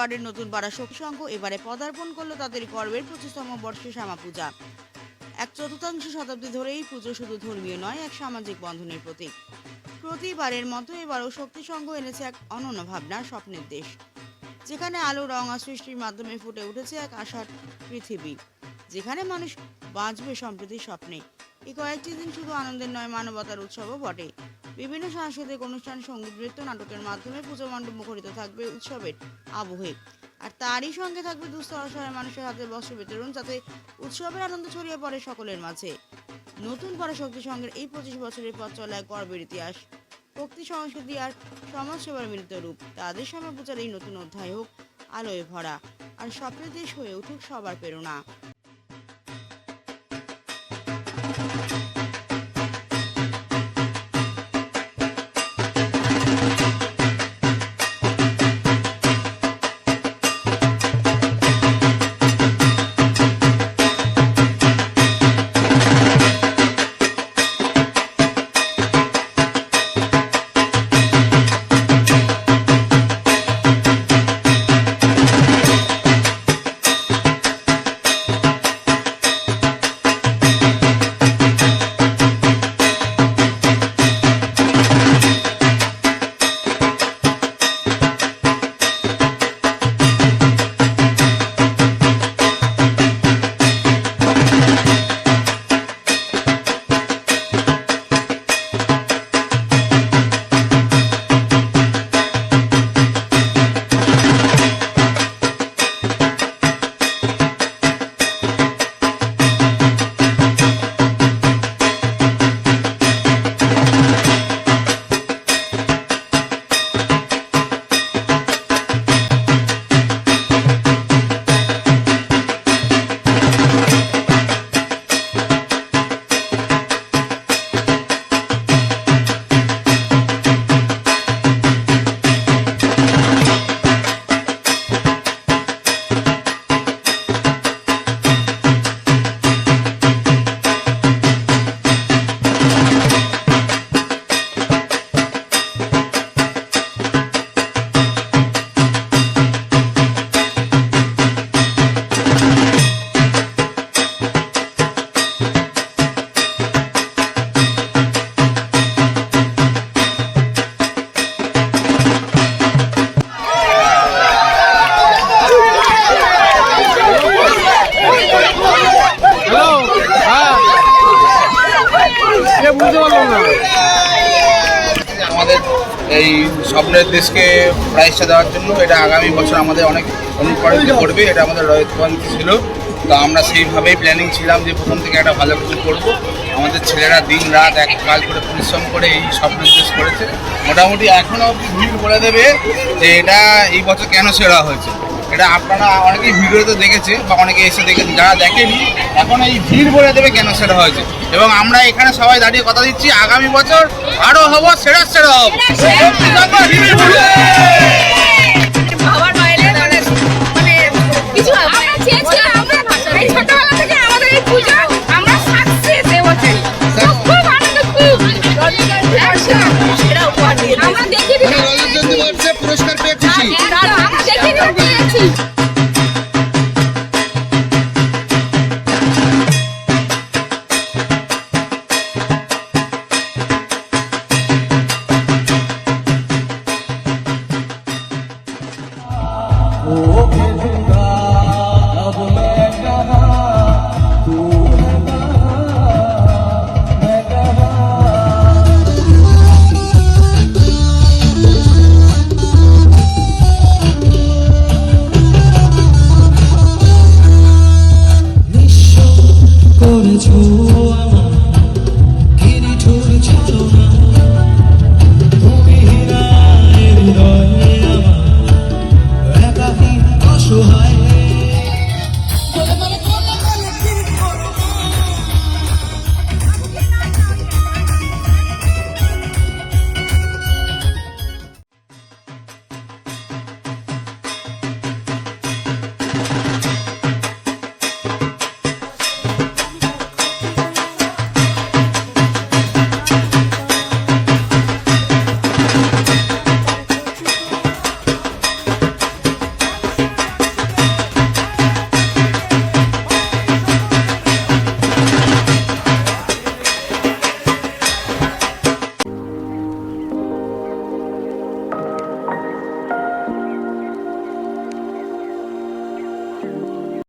ওয়ার্ডের নতুন পাড়া শক্তি সংঘ এবারে পদার্পণ করলো তাদের পর্বের 25তম বর্ষে শ্যামা পূজা। 1/4 শতাব্দী ধরে এই পুজো শুধু ধর্মীয় নয়, এক সামাজিক বন্ধনের প্রতীক। প্রতিবারের মতো এবারও শক্তি সংঘ এনেছে এক অনন্য ভাবনা, স্বপ্নের দেশ, যেখানে আলো রং আর সৃষ্টির মাধ্যমে ফুটে উঠেছে এক আশার পৃথিবী, যেখানে মানুষ বাঁচবে সম্প্রীতির স্বপ্নে। এই কয়েকটি দিন শুধু আনন্দের নয়, মানবতার উৎসবও বটে। বিভিন্ন সাংস্কৃতিক অনুষ্ঠান, সঙ্গীত, নৃত্য, নাটকের মাধ্যমে পুজো মণ্ডপ মুখরিত থাকবে উৎসবের আবহে। আর তারই সঙ্গে থাকবে দুস্থ অসহায় মানুষের হাতে বস্ত্র বিতরণ, যাতে উৎসবের আনন্দ ছড়িয়ে পড়ে সকলের মাঝে। নতুন পাড়া শক্তি সংঘের এই 25 বছরের পথ চলা এক গর্বের ইতিহাস, ভক্তি, সংস্কৃতি আর সমাজ সেবার মিলিত রূপ। তাদের শ্যামা পূজার এই নতুন অধ্যায় হোক আলোয় ভরা, আর স্বপ্নের দেশ হয়ে উঠুক সবার প্রেরণা। আমাদের এই স্বপ্নের দেশকে প্রাইজটা দেওয়ার জন্য এটা আগামী বছর আমাদের অনেক অনুপ্রাণিত করবে, এটা আমাদের রয়তপন্থ ছিল। তো আমরা সেইভাবেই প্ল্যানিং ছিলাম যে প্রথম থেকে একটা ভালো কিছু করবো। আমাদের ছেলেরা দিন রাত এক কাজ করে পরিশ্রম করে এই স্বপ্নের দেশ করেছে। মোটামুটি এখনও ভিড় বলে দেবে যে এটা এই বছর কেন সেরা হয়েছে। এটা আপনারা অনেকেই ভিডিওতে দেখেছে বা অনেকে এসে দেখেছে, যারা দেখেনি এখন এই ভিড় বলে দেবে কেন সেরা হয়েছে। এবং আমরা এখানে সবাই দাঁড়িয়ে কথা দিচ্ছি আগামী বছর আরো হবো, সেরা হবো। ভাবার বাইরে মানে কিছু